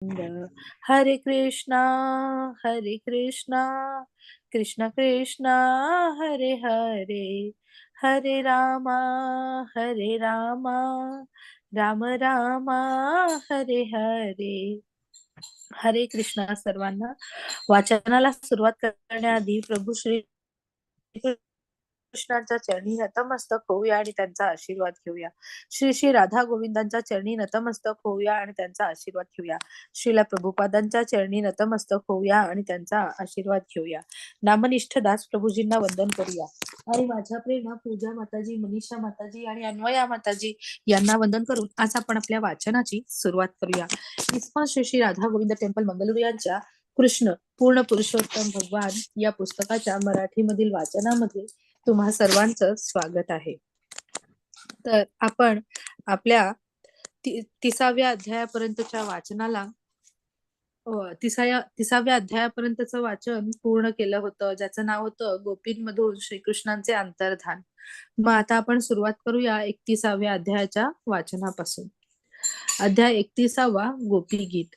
हरे कृष्णा हरे कृष्णा कृष्ण कृष्णा हरे हरे हरे रामा हरे रामा राम रामा हरे हरे. हरे कृष्णा सर्वांना. वाचनाला सुरुवात करण्याआधी प्रभू श्री कृष्णांच्या चरणी नतमस्तक होऊया आणि त्यांचा आशीर्वाद घेऊया. श्री श्री राधा गोविंदांच्या चरणी नतमस्तक होऊया आणि त्यांचा आशीर्वाद घेऊया. श्रीला प्रभुपादांच्या चरणी नतमस्तक होऊया आणि त्यांचा आशीर्वाद घेऊया. नामनिष्ठ दास प्रभूजींना वंदन करूया. आणि माझ्या प्रेरणा पूजा माताजी, मनीषा माताजी आणि अन्वया माताजी यांना वंदन करून आज आपण आपल्या वाचनाची सुरुवात करूया. इस्कॉन श्री श्री राधा गोविंद टेम्पल मंगळुरू यांच्या कृष्ण पूर्ण पुरुषोत्तम भगवान या पुस्तकाच्या मराठीमधील वाचनामध्ये तुम्हा सर्वांचं स्वागत आहे. तर आपण आपल्या 30व्या अध्यायापर्यंतच्या वाचनाला 30व्या अध्यायापर्यंतचं वाचन पूर्ण केलं होतं, ज्याचं नाव होतं गोपींमधून श्रीकृष्णांचे अंतर्धान. मग आता आपण सुरुवात करूया 31व्या अध्यायाच्या वाचनापासून. अध्याय 31वा गोपी गीत.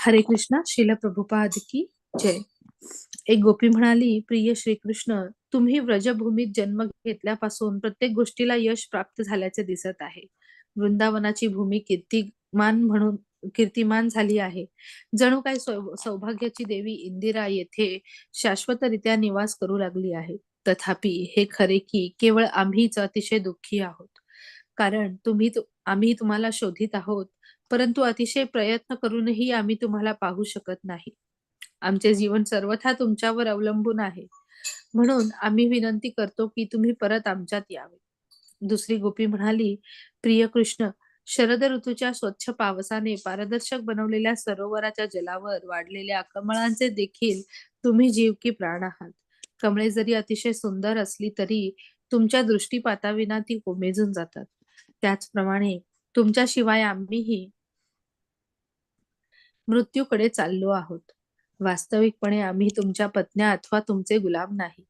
हरे कृष्णा. श्रील प्रभुपाद की जय. एक गोपी म्हणाली, प्रिय श्रीकृष्ण, तुम्ही व्रजभूमीत जन्म घेतल्यापासून प्रत्येक गोष्टीला यश प्राप्त झाल्याचे दिसत आहे. वृंदावनाची भूमी कीर्तिमान झाली आहे. जणू काय सौभाग्याची देवी इंदिरा येथे शाश्वतरित्या निवास करू लागली आहे. तथापि हे खरे की केवळ आम्हीच अतिशय दुःखी आहोत. कारण आम्ही तुम्हाला शोधित आहोत, परंतु अतिशय प्रयत्न करूनही आम्ही तुम्हाला पाहू शकत नाही. आमचे जीवन सर्वथा तुमच्यावर अवलंबून आहे. म्हणून आम्ही विनंती करतो की तुम्ही परत आमच्यात यावे. दुसरी गोपी म्हणाली, प्रिय कृष्ण, शरद ऋतूच्या स्वच्छ पावसाने पारदर्शक बनवलेल्या सरोवराच्या जलावर वाढलेल्या कमळांचे देखील तुम्ही जीव की प्राण आहात. कमळे जरी अतिशय सुंदर असली तरी तुमच्या दृष्टीपाताविना ती कोमेजून जातात. त्याचप्रमाणे तुमच्याशिवाय आम्हीही मृत्यूकडे चाललो आहोत. वास्तविकपणे आम्ही तुमच्या पत्न्या अथवा तुमचे गुलाम नाही.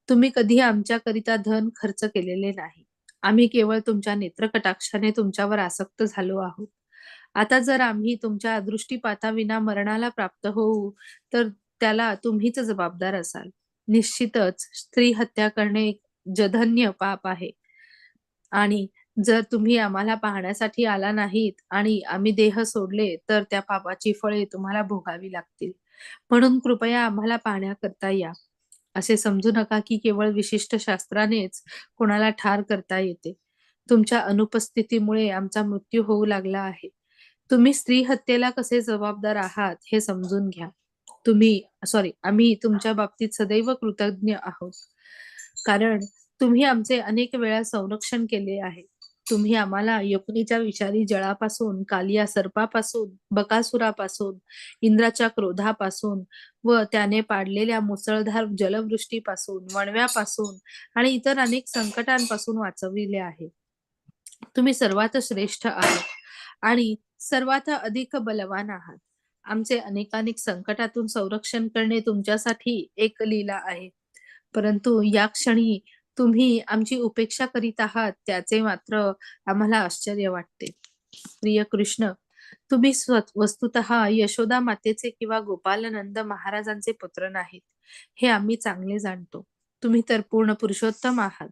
तुम्ही कधी आमच्याकरिता धन खर्च केलेले नाही. आम्ही केवळ तुमच्या नेत्रकटाक्षाने तुमच्यावर आसक्त झालो आहोत. आता जर आम्ही तुमच्या दृष्टीपाताविना मरणाला प्राप्त होऊ, तर त्याला तुम्हीच जबाबदार असाल. निश्चितच स्त्री हत्या करणे एक जघन्य पाप आहे. आणि जर तुम्ही आम्हाला पाहण्यासाठी आला नाहीत आणि आम्ही देह सोडले, तर त्या पापाची फळे तुम्हाला भोगावी लागतील. म्हणून कृपया आम्हाला पाहण्याकरता या. असे समजू नका की केवळ विशिष्ट शास्त्रानेच कोणाला ठार करता येते. तुमच्या अनुपस्थितीमुळे आमचा मृत्यू होऊ लागला आहे. तुम्ही स्त्री हत्येला कसे जबाबदार आहात हे समजून घ्या. आम्ही तुमच्या बाबतीत सदैव कृतज्ञ आहोत. कारण तुम्ही आमचे अनेक वेळा संरक्षण केले आहे. तुम्ही आम्हाला यमुनेच्या विषारी जळापासून, कालिया सर्पापासून, बकासुरापासून, इंद्राच्या क्रोधापासून व त्याने पाडलेल्या मुसळधार जलवृष्टीपासून, वणव्यापासून आणि इतर अनेक संकटांपासून वाचविले आहे. तुम्ही सर्वात श्रेष्ठ आहात आणि सर्वात अधिक बलवान आहात. आमचे अनेकानेक संकटातून संरक्षण करणे तुमच्यासाठी एक लीला आहे. परंतु या क्षणी तुम्ही आमची उपेक्षा करीत आहात, त्याचे मात्र आम्हाला आश्चर्य वाटते. प्रिय कृष्ण, तुम्ही वस्तुतः यशोदा मातेचे किंवा गोपालनंद महाराजांचे पुत्र नाहीत, हे आम्ही चांगले जाणतो. तुम्ही तर पूर्ण पुरुषोत्तम आहात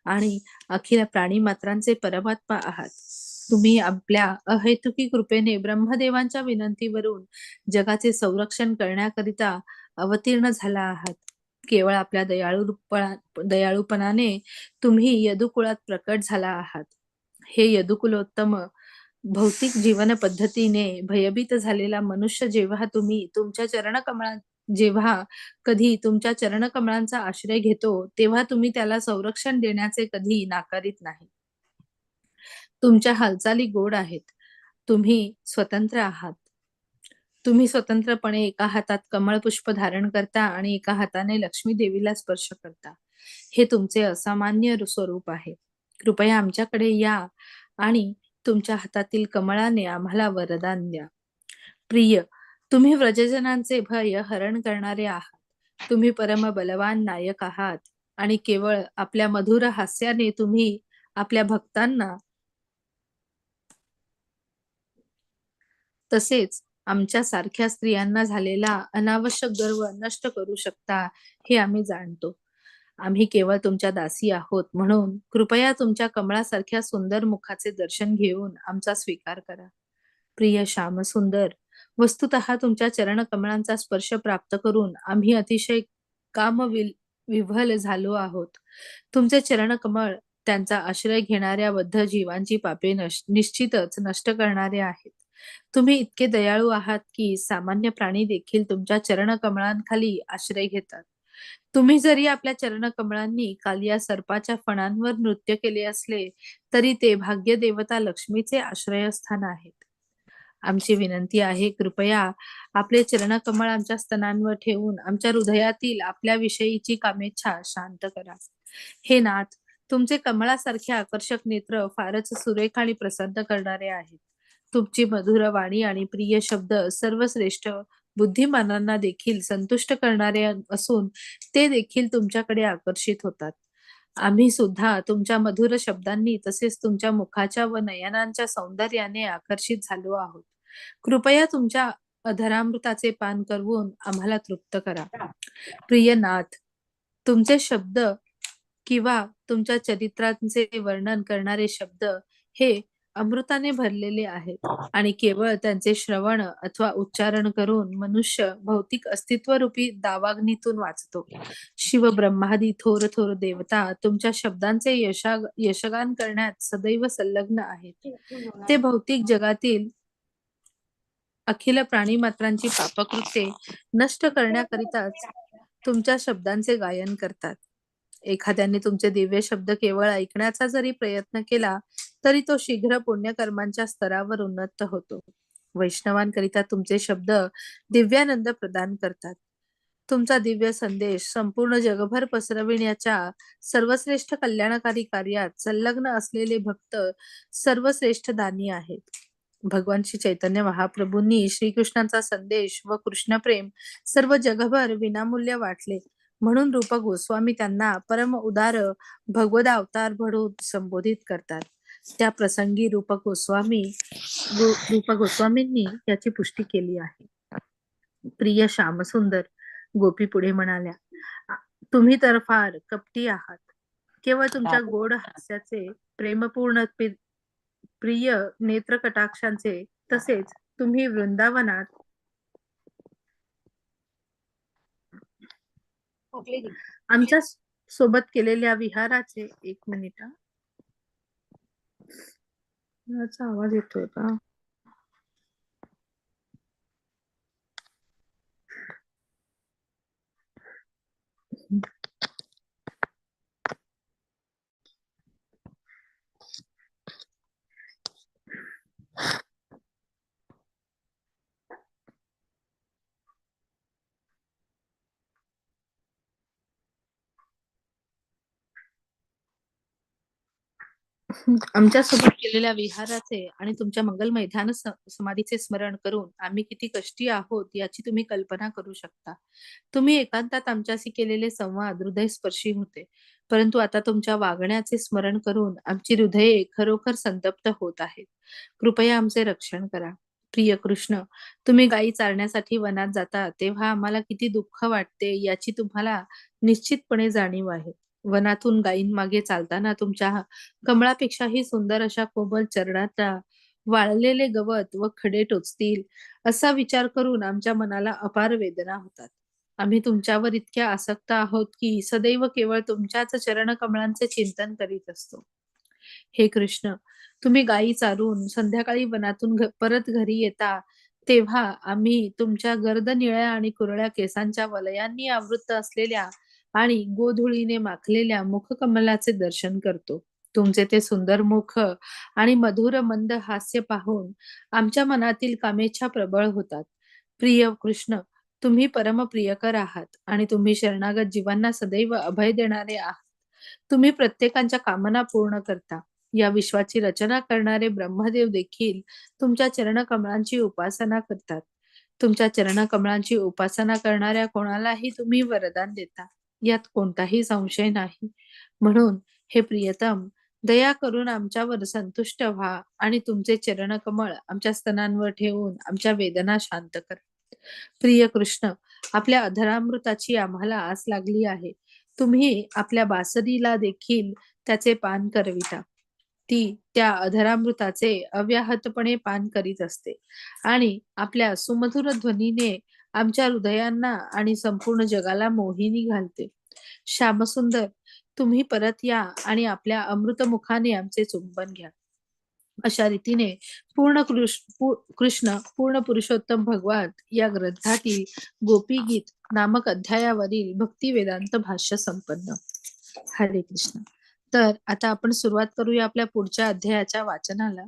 आणि अखिल प्राणीमात्रांचे परमात्मा आहात. तुम्ही आपल्या अहेतुकी कृपेने ब्रह्मदेवांच्या विनंतीवरून जगाचे संरक्षण करण्याकरिता अवतीर्ण झाला आहात. केवळ आपल्या दयाळूपणाने तुम्ही यदुकुळात प्रकट झाला आहात. हे यदुकुलोत्तम, भौतिक जीवन पद्धतीने भयभीत झालेला मनुष्य जेव्हा कधी तुमच्या चरणकमळांचा आश्रय घेतो, तेव्हा तुम्ही त्याला संरक्षण देण्याचे कधी नाकारीत नाही. तुमच्या हालचाली गोड आहेत. तुम्ही स्वतंत्र आहात. तुम्ही स्वतंत्रपणे एका हातात कमळ पुष्प धारण करता आणि एका हाताने लक्ष्मी देवीला स्पर्श करता. हे तुमचे असामान्य स्वरूप आहे. कृपया आमच्याकडे या आणि तुमच्या हातातील कमळाने आम्हाला वरदान द्या. प्रिय, तुम्ही व्रजजनांचे भय हरण करणारे आहात. तुम्ही परम बलवान नायक आहात आणि केवळ आपल्या मधुर हास्याने तुम्ही आपल्या भक्तांना तसेच आमच्या सारख्या स्त्रियांना झालेला अनावश्यक गर्व नष्ट करू शकता, हे आम्ही जाणतो. आम्ही केवळ तुमच्या दासी आहोत, म्हणून कृपया तुमच्या कमळासारख्या सुंदर मुखाचे दर्शन घेऊन आमचा स्वीकार करा. प्रिय श्यामसुंदर, वस्तुतः तुमच्या चरणकमळांचा स्पर्श प्राप्त करून आम्ही अतिशय विव्हल झालो आहोत. तुमचे चरणकमळ त्यांचा आश्रय घेणाऱ्या बद्ध जीवांची पापे निश्चितच नष्ट करणारे आहेत. तुम्ही इतके दयाळू आहात की सामान्य प्राणी देखील तुमच्या चरणकमळांखाली आश्रय घेतात. तुम्ही जरी आपल्या चरणकमळांनी काल या सर्पाच्या फणांवर नृत्य केले असले, तरी ते भाग्य देवता लक्ष्मीचे आश्रयस्थान आहेत. आमची विनंती आहे, कृपया आपले चरणकमळ आमच्या स्तनांवर ठेवून आमच्या हृदयातील आपल्या विषयीची कामेच्छा शांत करा. हे नाथ, तुमचे कमळासारखे आकर्षक नेत्र फारच सुरेख आणि प्रसन्न करणारे आहेत. तुमची मधुर वाणी आणि प्रिय शब्द सर्वश्रेष्ठ बुद्धिमानांना देखील संतुष्ट करणारे असून ते देखील तुमच्याकडे आकर्षित होतात. आम्ही सुद्धा तुमच्या मधुर शब्दांनी तसेच तुमच्या मुखाच्या व नयनांच्या सौंदर्याने आकर्षित झालो आहोत. कृपया तुमच्या अधरामृताचे पान करवून आम्हाला तृप्त करा. प्रिय नाथ, तुमचे शब्द किंवा तुमच्या चरित्रांचे वर्णन करणारे शब्द हे अमृताने भरलेले आहेत आणि केवळ त्यांचे श्रवण अथवा उच्चारण करून मनुष्य भौतिक अस्तित्वरूपी दावाग्नीतून वाचतो. शिव ब्रह्मादी थोर थोर देवता तुमच्या शब्दांचे यशगान करण्यात सदैव संलग्न आहेत. ते भौतिक जगातील अखिल प्राणीमात्रांची पापकृत्ये नष्ट करण्याकरिताच तुमच्या शब्दांचे गायन करतात. एखाद्याने तुमचे दिव्य शब्द केवळ ऐकण्याचा जरी प्रयत्न केला, तरी तो शीघ्र पुण्यकर्मांच्या स्तरावर उन्नत होतो. वैष्णवांकरिता तुमचे शब्द दिव्यानंद प्रदान करतात. तुमचा दिव्य संदेश संपूर्ण जगभर पसरविण्याच्या सर्वश्रेष्ठ कल्याणकारी कार्यात संलग्न असलेले भक्त सर्वश्रेष्ठ दानी आहेत. भगवान श्री चैतन्य महाप्रभूंनी श्रीकृष्णांचा संदेश व कृष्णप्रेम सर्व जगभर विनामूल्य वाटले, म्हणून रूप गोस्वामी त्यांना परम उदार भगवद अवतार म्हणून संबोधित करतात. त्या प्रसंगी रूप गोस्वामींनी याची पुष्टी केली आहे. प्रिय श्यामसुंदर, गोपी पुढे म्हणाल्या, तुम्ही तर फार कपटी आहात. केवळ तुमच्या गोड हास्याचे, प्रेमपूर्ण प्रिय नेत्र कटाक्षांचे, तसेच तुम्ही वृंदावनात आमच्या सोबत केलेल्या विहाराचे, एक मिनिट, याचा आवाज येतोय का? आमच्या सोबत केलेल्या विहाराचे आणि तुमच्या मंगलमय ध्यान समाधीचे स्मरण करून आम्ही किती कष्टी आहोत याची तुम्ही कल्पना करू शकता. तुम्ही एकांतात आमच्याशी केलेले संवाद हृदयस्पर्शी होते, परंतु आता तुमच्या वागण्याचे स्मरण करून आमची हृदये खरोखर संतप्त होत आहेत. कृपया आमचे रक्षण करा. प्रिय कृष्ण, तुम्ही गायी चारण्यासाठी वनात जाता तेव्हा आम्हाला किती दुःख वाटते याची तुम्हाला निश्चितपणे जाणीव आहे. वनातून गायींमागे चालताना तुमच्या कमळापेक्षाही सुंदर अशा कोमल चरणाचा वाळलेले गवत व खडे टोचतील असा विचार करून आमच्या मनाला अपार वेदना होतात. आम्ही तुमच्यावर इतक्या आसक्त आहोत की सदैव केवळ तुमच्याच चरणकमळांचे चिंतन करीत असतो. हे कृष्ण, तुम्ही गायी चारून संध्याकाळी वनातून परत घरी येता तेव्हा आम्ही तुमच्या गर्द निळ्या आणि कुरळ्या केसांच्या वलयांनी आवृत्त असलेल्या आणि गोधुळीने माखलेल्या मुखकमलाचे दर्शन करतो. तुमचे ते सुंदर मुख आणि मधुर मंद हास्य पाहून आमच्या मनातील कामेच्छा प्रबळ होतात. प्रिय कृष्ण, तुम्ही परमप्रियकर आहात आणि तुम्ही शरणागत जीवांना सदैव अभय देणारे आहात. तुम्ही प्रत्येकाच्या कामना पूर्ण करता. या विश्वाची रचना करणारे ब्रह्मदेव देखील तुमच्या चरणकमळांची उपासना करतात. तुमच्या चरणकमळांची उपासना करणाऱ्या कोणालाही तुम्ही वरदान देता, यात कोणताही संशय नाही. म्हणून हे प्रियतम, दया करून आमच्यावर संतुष्ट व्हा आणि तुमचे चरणकमळ आमच्या स्तनांवर ठेवून आमच्या वेदना शांत करा. प्रिय कृष्ण, आपल्या अधरामृताची आम्हाला आस लागली आहे. तुम्ही आपल्या बासरीला देखील त्याचे पान करविता. ती त्या अधरामृताचे अव्याहतपणे पान करीत असते आणि आपल्या सुमधुर ध्वनीने आमच्या हृदयांना आणि संपूर्ण जगाला मोहिनी घालते. श्यामसुंदर, तुम्ही परत या आणि आपल्या अमृतमुखाने आमचे चुंबन घ्या. अशा रीतीने कृष्ण पूर्ण पुरुषोत्तम भगवान या ग्रंथातील गोपीगीत नामक अध्यायावरील भक्ती वेदांत भाष्य संपन्न. हरे कृष्ण. तर आता आपण सुरुवात करूया आपल्या पुढच्या अध्यायाच्या वाचनाला.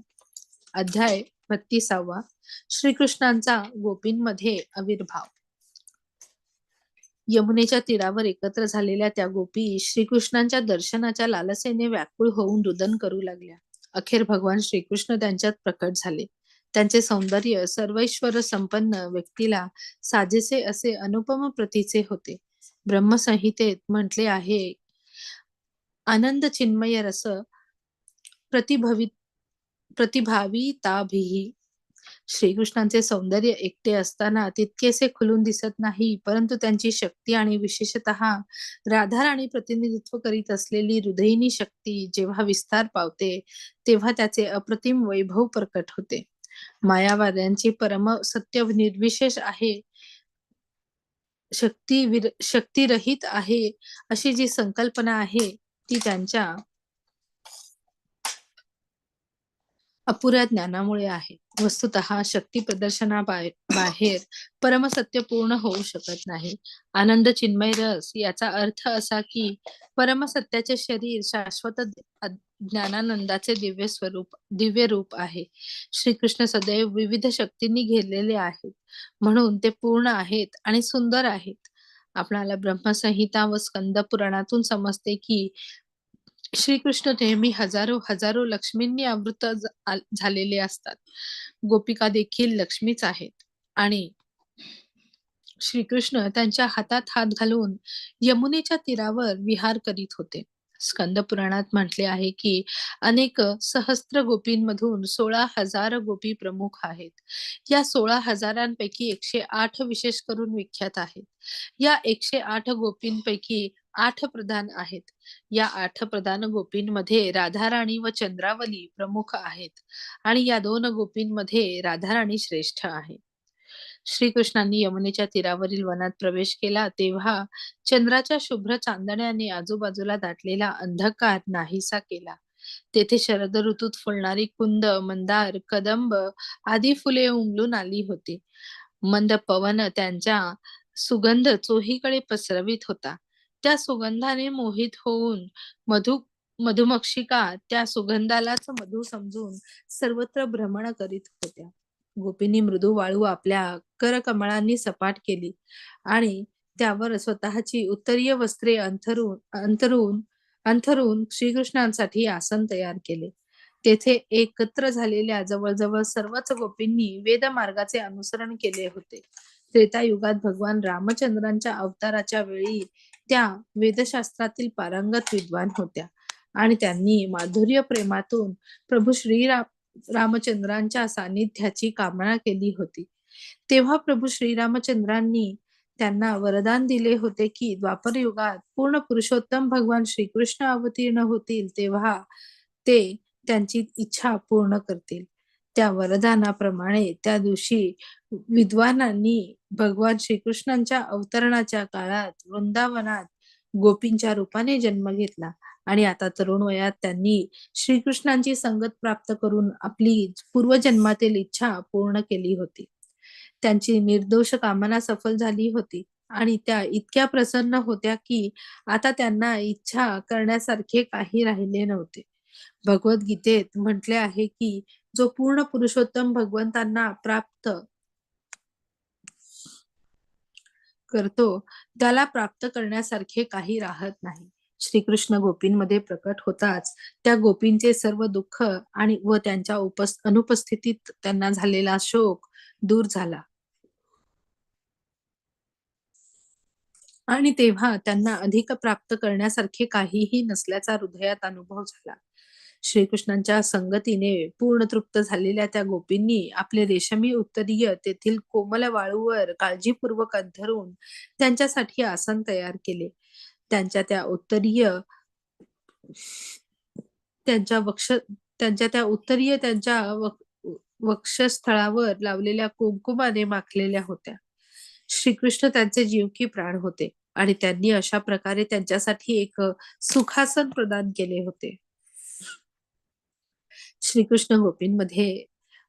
अध्याय 32. श्रीकृष्णांचा गोपींमध्ये आविर्भाव. यमुनेच्या तीरावर एकत्र झालेल्या त्या गोपी श्रीकृष्णांच्या दर्शनाच्या लालसेने व्याकुळ होऊन रुदन करू लागल्या. अखेर भगवान श्रीकृष्ण त्यांच्यात प्रकट झाले. त्यांचे सौंदर्य सर्वैश्वर संपन्न व्यक्तीला साजेसे असे अनुपम प्रतीचे होते. ब्रह्मसंहितेत म्हटले आहे, आनंद चिन्मय रस प्रतिभवित प्रतिभाविताभिः. श्रीकृष्णांचे सौंदर्य एकटे असताना तितकेसे खुलून दिसत नाही, परंतु त्यांची शक्ती आणि विशेषतः राधाराणी प्रतिनिधित्व करीत असलेली हृदयिनी शक्ती जेव्हा विस्तार पावते, तेव्हा त्याचे अप्रतिम वैभव प्रकट होते. मायावाद्यांची परम सत्य निर्विशेष आहे, शक्तिरहित आहे अशी जी संकल्पना आहे, ती त्यांच्या अपुऱ्या ज्ञानामुळे आहे. वस्तुतः शक्ती बाहेर परमसत्य पूर्ण होऊ शकत नाही. आनंद चिन्मय रस याचा अर्थ असा की परमसत्याचे शरीर शाश्वत ज्ञानानंदाचे दिव्य रूप आहे. श्रीकृष्ण सदैव विविध शक्तींनी घेरलेले आहेत, म्हणून ते पूर्ण आहेत आणि सुंदर आहेत. आपणाला ब्रह्मसंहिता व स्कंद पुराणातून समजते की श्रीकृष्ण नेहमी हजारो हजारो लक्ष्मींनी आवृत झालेले असतात. गोपिका देखील लक्ष्मीच आहेत आणि श्रीकृष्ण त्यांच्या हातात हात घालून यमुनेच्या तीरावर विहार करीत होते. स्कंद पुराणात म्हटले आहे की अनेक सहस्त्र गोपींमधून 16,000 गोपी प्रमुख आहेत. या 16,000पैकी 108 विशेष करून विख्यात आहेत. या 108 गोपींपैकी 8 प्रधान आहेत. या 8 प्रधान गोपींमध्ये राधाराणी व चंद्रावली प्रमुख आहेत आणि या 2 गोपींमध्ये राधाराणी श्रेष्ठ आहे. श्रीकृष्णांनी यमुनेच्या तीरावरील वनात प्रवेश केला तेव्हा चंद्राच्या शुभ्र चांदण्याने आजूबाजूला दाटलेला अंधकार नाहीसा केला. तेथे शरद ऋतूत फुलणारी कुंद, मंदार, कदंब आदी फुले उमलून आली होती. मंद पवन त्यांच्या सुगंध चोहीकडे पसरवित होता. त्या सुगंधाने मोहित होऊन मधुमक्षिका त्या सुगंधालाच मधू समजून सर्वत्र भ्रमण करीत होत्या. गोपींनी मृदू वाळू आपल्या करकमळांनी सपाट केली आणि त्यावर स्वतःची उत्तरीय वस्त्रे अंथरून श्रीकृष्णांसाठी आसन तयार केले. तेथे एकत्र झालेल्या जवळजवळ सर्वच गोपींनी वेद मार्गाचे अनुसरण केले होते. त्रेतायुगात भगवान रामचंद्रांच्या अवताराच्या वेळी त्या वेदशास्त्रातील पारंगत विद्वान होत्या आणि त्यांनी माधुर्य प्रेमातून प्रभू रामचंद्रांच्या सानिध्याची कामना केली होती. तेव्हा प्रभू श्रीरामचंद्रांनी त्यांना वरदान दिले होते की द्वापर युगात पूर्ण पुरुषोत्तम भगवान श्रीकृष्ण अवतीर्ण होतील तेव्हा ते त्यांची इच्छा पूर्ण करतील. त्या वरदानाप्रमाणे त्या दिवशी विद्वानांनी भगवान श्रीकृष्णांच्या अवतरणाच्या काळात वृंदावनात गोपींच्या रूपाने जन्म घेतला आणि आता तरुण वयात त्यांनी श्रीकृष्णांची संगत प्राप्त करून आपली पूर्वजन्मातील इच्छा पूर्ण केली होती. त्यांची निर्दोष कामना सफल झाली होती आणि त्या इतक्या प्रसन्न होत्या की आता त्यांना इच्छा करण्यासारखे काही राहिले नव्हते. भगवद्गीतेत म्हटले आहे की जो पूर्ण पुरुषोत्तम भगवंतांना प्राप्त करतो, त्याला प्राप्त करण्यासारखे काही राहत नाही. श्रीकृष्ण गोपींमध्ये प्रकट होताच त्या गोपींचे सर्व दुःख व त्यांच्या अनुपस्थितीत त्यांना झालेला शोक दूर झाला आणि तेव्हा त्यांना अधिक प्राप्त करण्यासारखे काहीही नसल्याचा हृदयात अनुभव झाला. श्रीकृष्णांच्या संगतीने पूर्ण तृप्त झालेल्या त्या गोपींनी आपले रेशमी उत्तरीय तेथील कोमल वाळूवर काळजीपूर्वक अंथरून त्यांच्यासाठी आसन तयार केले. त्यांच्या त्या उत्तरीय त्यांच्या वक्ष त्यांच्या त्या उत्तरीय त्यांच्या वक्षस्थळावर लावलेल्या कुंकुमाने माखलेल्या होत्या. श्रीकृष्ण त्यांचे जीव की प्राण होते आणि त्यांनी अशा प्रकारे त्यांच्यासाठी एक सुखासन प्रदान केले होते. श्रीकृष्ण गोपींमध्ये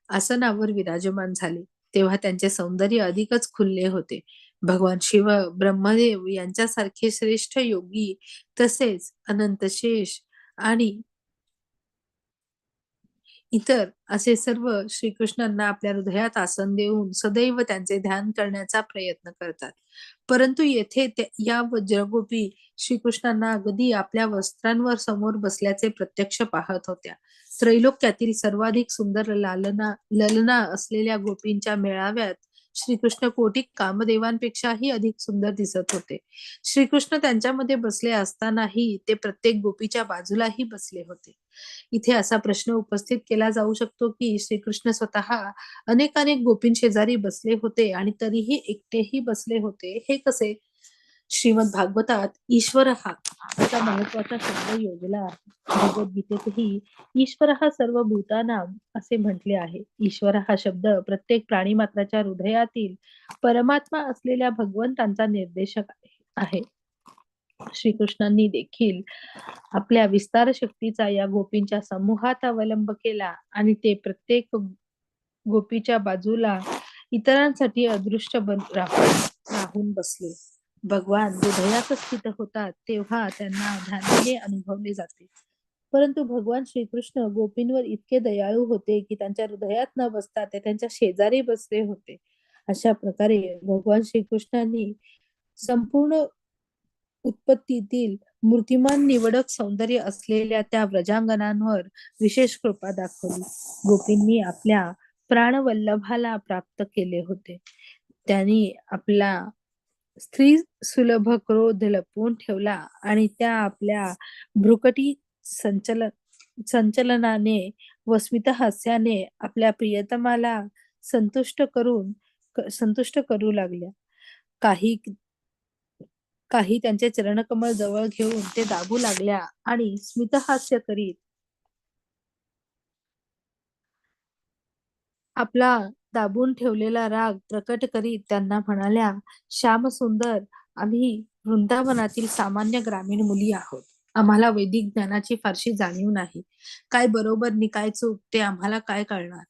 आसनावर विराजमान झाले, तेव्हा त्यांचे सौंदर्य अधिकच खुलले होते. भगवान शिव, ब्रह्मदेव यांच्यासारखे श्रेष्ठ योगी, तसेच अनंत शेष आणि इतर असे सर्व श्रीकृष्णांना आपल्या हृदयात आसन देऊन सदैव त्यांचे ध्यान करण्याचा प्रयत्न करतात. परंतु येथे या वज्रगोपी श्रीकृष्णांना अगदी आपल्या वस्त्रांवर समोर बसल्याचे प्रत्यक्ष पाहत होत्या. त्रैलोक्यातील सर्वाधिक सुंदर ललना असलेल्या गोपींच्या मेळाव्यात श्रीकृष्ण कोटी कामदेवांपेक्षाही अधिक सुंदर दिसत होते. श्रीकृष्ण त्यांच्यामध्ये बसले असतानाही ते प्रत्येक गोपीच्या बाजूलाही बसले होते. इथे असा प्रश्न उपस्थित केला जाऊ शकतो की श्रीकृष्ण स्वतः अनेकानेक गोपींशेजारी बसले होते आणि तरीही एकटेही बसले होते, हे कसे? श्रीमद भागवतात ईश्वर हा असा महत्वाचा शब्द योजला आहे. भगवद्गीतेतही ईश्वर हा सर्व भूतानां असे म्हटले आहे. ईश्वर हा शब्द प्रत्येक प्राणीमात्राच्या हृदयातील परमात्मा असलेल्या भगवंतांचा निर्देशक आहे. श्रीकृष्णांनी देखील आपल्या विस्तार शक्तीचा या गोपींच्या समूहात अवलंब केला आणि ते प्रत्येक गोपीच्या बाजूला इतरांसाठी अदृश्य राहून बसले. भगवान हृदयात स्थित होतात तेव्हा त्यांना ध्यानाने अनुभवले जाते. परंतु भगवान श्रीकृष्ण गोपींवर इतके दयाळू होते की त्यांच्या हृदयात न बसता ते त्यांच्या शेजारी बसले होते. अशा प्रकारे भगवान श्रीकृष्णांनी संपूर्ण उत्पत्तीतील मूर्तिमान निवडक सौंदर्य असलेल्या त्या व्रजांगणांवर विशेष कृपा दाखवली. गोपींनी आपल्या प्राणवल्लभाला प्राप्त केले होते. त्यांनी आपला स्त्री सुलभ क्रोध लपवून ठेवला आणि त्या आपल्या भ्रुकटी संचलनाने व स्मितहास्याने आपल्या प्रियतमाला संतुष्ट करू लागल्या. काही काही त्यांचे चरणकमळ जवळ घेऊन ते दाबू लागल्या आणि स्मितहास्य करीत आपला दाबून ठेवलेला राग प्रकट करीत त्यांना म्हणाल्या, श्याम सुंदर, आम्ही वृंदावनातील सामान्य ग्रामीण मुली आहोत. आम्हाला वैदिक ज्ञानाची फारशी जाणीव नाही. काय बरोबर नि काय चूक ते आम्हाला काय कळणार?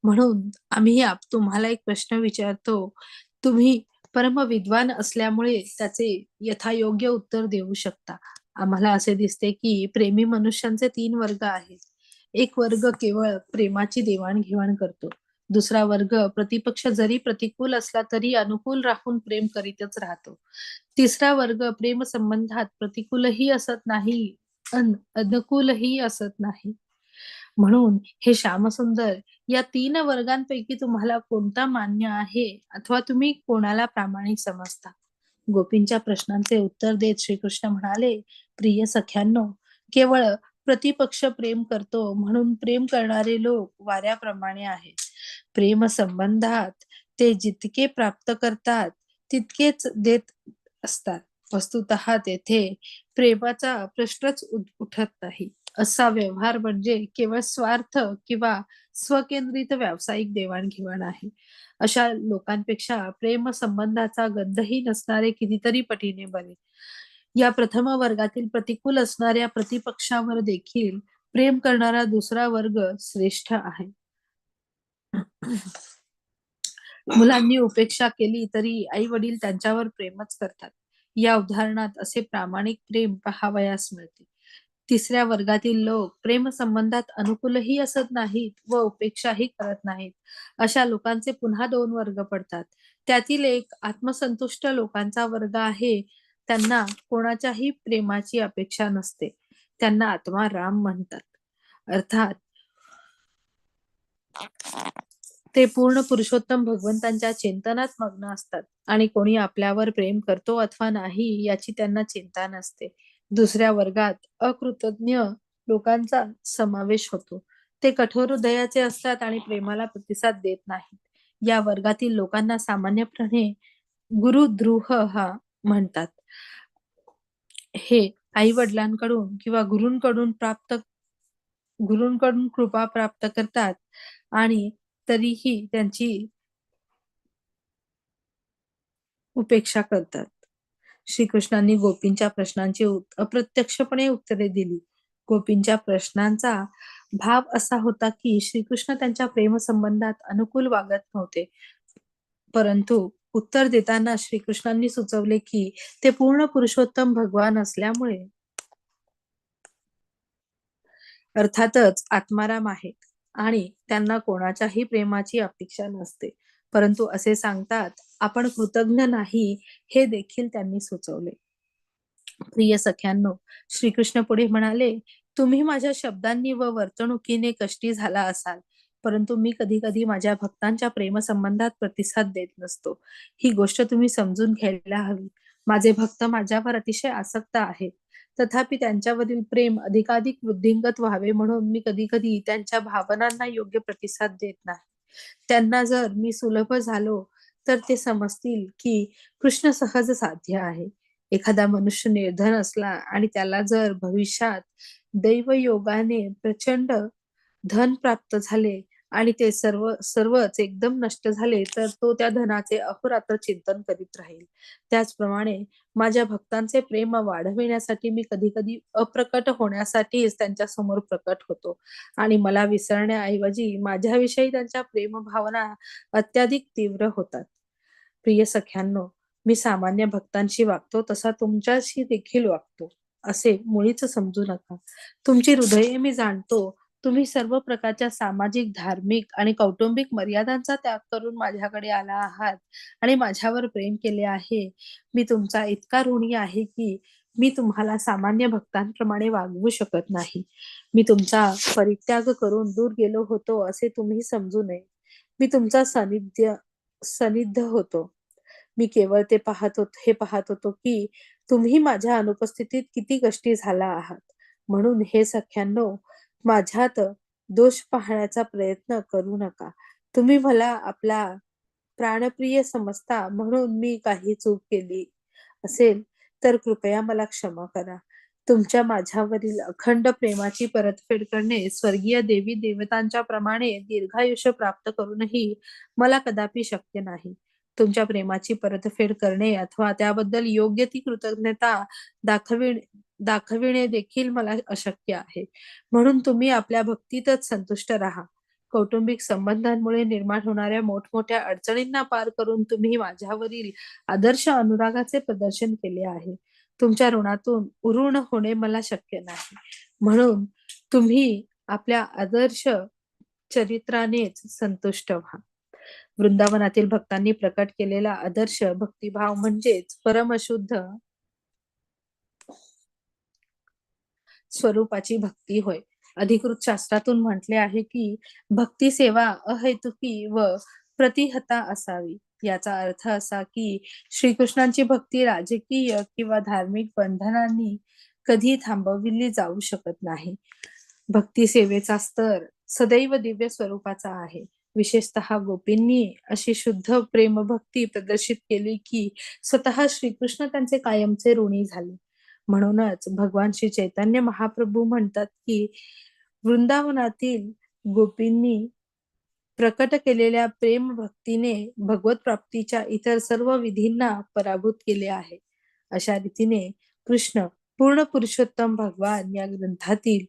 म्हणून आम्ही तुम्हाला एक प्रश्न विचारतो. तुम्ही परम विद्वान असल्यामुळे त्याचे यथायोग्य उत्तर देऊ शकता. आम्हाला असे दिसते की प्रेमी मनुष्यांचे 3 वर्ग आहेत. एक वर्ग केवळ प्रेमाची देवाणघेवाण करतो. दुसरा वर्ग प्रतिपक्ष जरी प्रतिकूल असला तरी अनुकूल राहून प्रेम करीतच राहतो. तिसरा वर्ग प्रेम संबंधात प्रतिकूलही असत नाही, अनुकूलही असत नाही. म्हणून हे श्यामसुंदर, या 3 वर्गांपैकी तुम्हाला कोणता मान्य आहे अथवा तुम्ही कोणाला प्रामाणिक समजता? गोपींच्या प्रश्नांचे उत्तर देत श्रीकृष्ण म्हणाले, प्रिय सख्यांनो, केवळ प्रतिपक्ष प्रेम करतो म्हणून प्रेम करणारे लोक वाऱ्याप्रमाणे आहेत. प्रेम संबंधात ते जितके प्राप्त करतात तितकेच देत असतात. वस्तुतः तेथे प्रेमाचा प्रश्नच उठत नाही. असा व्यवहार म्हणजे केवळ स्वार्थ किंवा स्वकेंद्रित व्यावसायिक देवाणघेवाण आहे. अशा लोकांपेक्षा प्रेम संबंधाचा गंधही नसणारे कितीतरी पटीने बरे. या प्रथम वर्गातील प्रतिकूल असणाऱ्या प्रतिपक्षावर देखील प्रेम करणारा दुसरा वर्ग श्रेष्ठ आहे. मुलांनी उपेक्षा केली तरी आई वडील त्यांच्यावर प्रेमच करतात. या उदाहरणात असे प्रामाणिक प्रेम पहावयास मिळते. तिसऱ्या वर्गातील लोक प्रेम संबंधात अनुकूलही असत नाहीत व उपेक्षाही करत नाहीत. अशा लोकांचे पुन्हा 2 वर्ग पडतात. त्यातील एक आत्मसंतुष्ट लोकांचा वर्ग आहे. त्यांना कोणाच्याही प्रेमाची अपेक्षा नसते. त्यांना आत्मा राम म्हणतात. अर्थात ते पूर्ण पुरुषोत्तम भगवंतांच्या चिंतनात मग्न असतात आणि कोणी आपल्यावर प्रेम करतो अथवा नाही याची त्यांना चिंता नसते. दुसऱ्या वर्गात अकृतज्ञ लोकांचा समावेश होतो. ते कठोर हृदयाचे असतात आणि प्रेमाला प्रतिसाद देत नाहीत. या वर्गातील लोकांना सामान्यपणे गुरुद्रोह म्हणतात. हे आई-वडिलांकडून किंवा गुरूंकडून कृपा प्राप्त करतात आणि तरीही त्यांची उपेक्षा करतात. श्रीकृष्णांनी गोपींच्या प्रश्नांची अप्रत्यक्षपणे उत्तरे दिली. गोपींच्या प्रश्नांचा भाव असा होता की श्रीकृष्ण त्यांच्या प्रेमसंबंधात अनुकूल वागत नव्हते. परंतु उत्तर देताना श्रीकृष्णांनी सुचवले की ते पूर्ण पुरुषोत्तम भगवान असल्यामुळे अर्थातच आत्माराम आहेत आणि त्यांना कोणाच्याही प्रेमाची अपेक्षा नसते. परंतु असे सांगतात, आपण कृतज्ञ नाही हे देखील त्यांनी सुचवले. प्रिय सख्यांनो, श्रीकृष्ण पुढे म्हणाले, तुम्ही माझ्या शब्दांनी व वर्तणुकीने कष्टी झाला असाल, परंतु मी कधी-कधी माझ्या भक्तांच्या प्रेमसंबंधात प्रतिसाद देत नसतो. ही गोष्ट तुम्ही समजून घ्यायला हवी. माझे भक्त माझ्यावर अतिशय आसक्त आहेत. तथापि त्यांच्यावरील प्रेम अधिकाधिक वृद्धिंगत व्हावे म्हणून मी कधी-कधी त्यांच्या भावनांना योग्य प्रतिसाद देत नाही. त्यांना जर मी सुलभ झालो, तर ते समजतील की कृष्ण सहज साध्य आहे. एखादा मनुष्य निर्धन असला आणि त्याला जर भविष्यात दैवयोगाने प्रचंड धन प्राप्त झाले आणि ते सर्वच एकदम नष्ट झाले, तर तो त्या धनाचे अहोरात्र चिंतन करीत राहील. त्याचप्रमाणे माझ्या भक्तांचे प्रेम वाढविण्यासाठी मी कधी-कधी अप्रकट होण्यासाठीच त्यांच्यासमोर प्रकट होतो आणि मला विसरण्याऐवजी माझ्याविषयी त्यांच्या प्रेमभावना अत्याधिक तीव्र होतात. प्रिय सख्यांनो, मी सामान्य भक्तांशी वागतो तसा तुमच्याशी देखील वागतो, असे मुळीच समजू नका. तुमची हृदये मी जाणतो. तुम्ही सर्व प्रकारच्या सामाजिक, धार्मिक आणि कौटुंबिक मर्यादांचा त्याग करून माझ्याकडे आला आहात आणि माझ्यावर प्रेम केले आहे. मी तुमचा इतका ऋणी आहे की मी तुम्हाला सामान्य भक्तांप्रमाणे वागवू शकत नाही. मी तुमचा परित्याग करून दूर गेलो होतो असे तुम्ही समजू नये. मी तुमचा सानिध्य होतो. मी केवळ हे पाहत होतो की तुम्ही माझ्या अनुपस्थितीत किती कष्टी झाला आहात. म्हणून हे सख्यांनो, माझ्यात दोष पाहण्याचा प्रयत्न करू नका. तुम्ही मला आपला प्राणप्रिय समजता म्हणून मी काही चूक केली असेल तर कृपया मला क्षमा करा. तुमच्या माझ्यावरील अखंड प्रेमाची परतफेड करणे स्वर्गीय देवी देवतांच्या प्रमाणे दीर्घायुष्य प्राप्त करूनही मला कदापि शक्य नाही. तुमच्या प्रेमाची परतफेड करणे अथवा त्याबद्दल योग्य ती कृतज्ञता दाखविणे दाखविणे देखील मला अशक्य आहे. म्हणून तुम्ही आपल्या भक्तीतच संतुष्ट राहा. कौटुंबिक संबंधांमुळे निर्माण होणाऱ्या मोठमोठ्या अडचणींना पार करून तुम्ही माझ्यावरील आदर्श अनुरागाचे प्रदर्शन केले आहे. तुमच्या ऋणातून ऋण होणे मला शक्य नाही. म्हणून तुम्ही आपल्या आदर्श चरित्रानेच संतुष्ट व्हा. वृंदावनातील भक्तांनी प्रकट केलेला आदर्श भक्तिभाव म्हणजेच परमशुद्ध स्वरूपाची भक्ती होय. अधिकृत शास्त्रातून म्हटले आहे की भक्ती सेवा अहेतुकी व प्रतिहता असावी. याचा अर्थ असा की श्रीकृष्णांची भक्ती राजकीय किंवा धार्मिक बंधनांनी कधी थांबविली जाऊ शकत नाही. भक्ती सेवेचा स्तर सदैव दिव्य स्वरूपाचा आहे. विशेषतः गोपींनी अशी शुद्ध प्रेमभक्ती प्रदर्शित केली की स्वतः श्रीकृष्ण त्यांचे कायमचे ऋणी झाले. म्हणूनच भगवान श्री चैतन्य महाप्रभू म्हणतात की वृंदावनातील गोपींनी प्रकट केलेल्या प्रेम भक्तीने भगवत प्राप्तीच्या इतर सर्व विधींना पराभूत केले आहे. अशा रीतीने कृष्ण पूर्ण पुरुषोत्तम भगवान या ग्रंथातील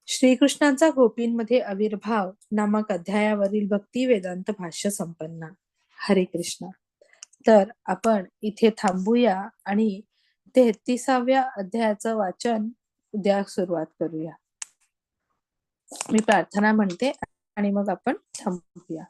श्रीकृष्णांचा गोपींमध्ये आविर्भाव नामक अध्यायावरील भक्ती वेदांत भाष्य संपन्न. हरे कृष्ण. तर आपण इथे थांबूया आणि 33व्या अध्यायाचं वाचन उद्या सुरुवात करूया. मी प्रार्थना म्हणते आणि मग आपण थांबूया.